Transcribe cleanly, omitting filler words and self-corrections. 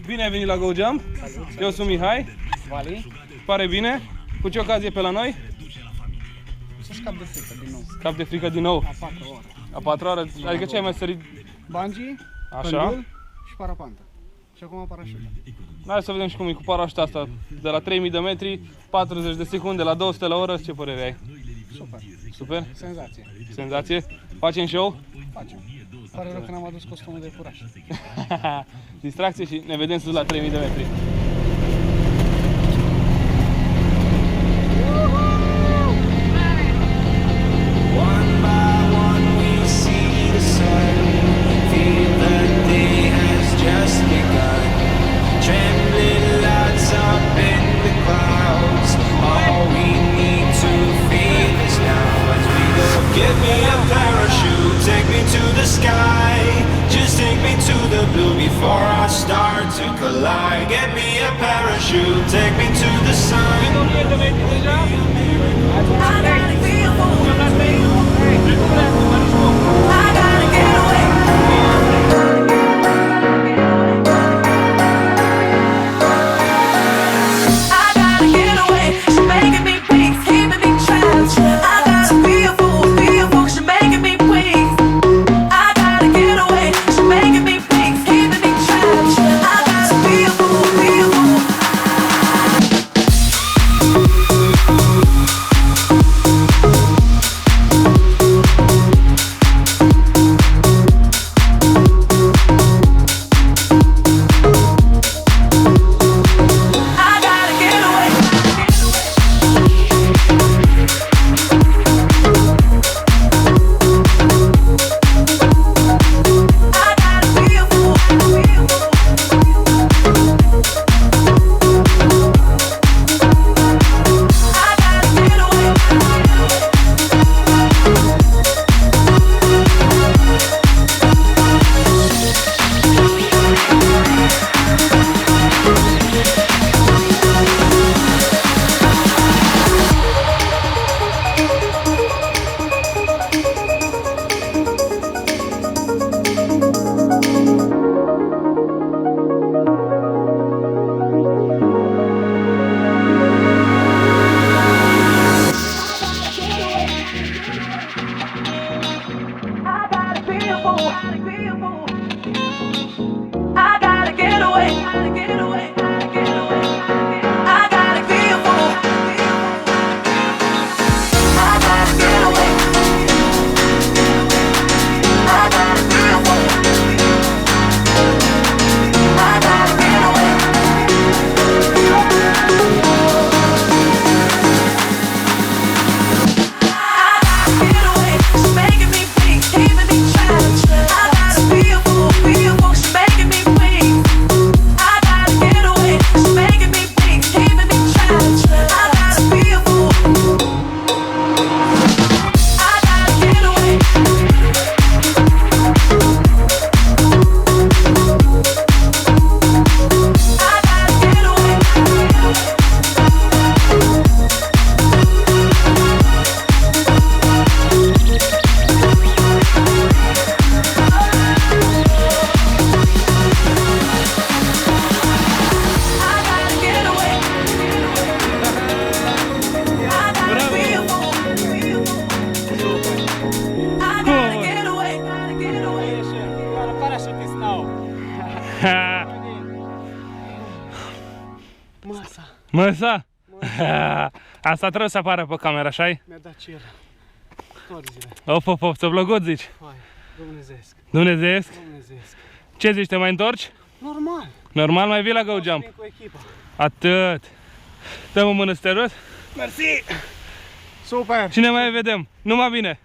Bine ai venit la Go Jump. Eu sunt Mihai. Vali. Pare bine. Cu ce ocazie pe la noi? Să scap de frică din nou. Scap de frică din nou. A 4 ore. A 4 ore? Adică ce ai mai sărit? Bungee, Așa. pendul și parapantă. Și acum parașută. Hai să vedem și cum e cu parașuta asta. De la 3000 de metri, 40 de secunde, la 200 la oră. Ce părere ai? Super. Super? Senzație. Senzație? Facem show? Facem. Pare rău că n-am adus costumul de curaj. Distracție și ne vedem sus la 3000 de metri. Give me a parachute, take me to the sky. Just take me to the blue before I start to collide. Get me a parachute, take me to the sun. Măsa? Asta trebuie să apară pe camera, așa-i? Mi-a dat cer. Toate zile. Of, să vlogot zici? Hai, dumnezeesc. Dumnezeesc? Dumnezeesc. Ce zici, te mai întorci? Normal. Normal, mai vii la Go Jump? Cu echipa. Atât. Dă-mă mână să te arăt. Mersi. Super. Și ne mai vedem. Numai bine.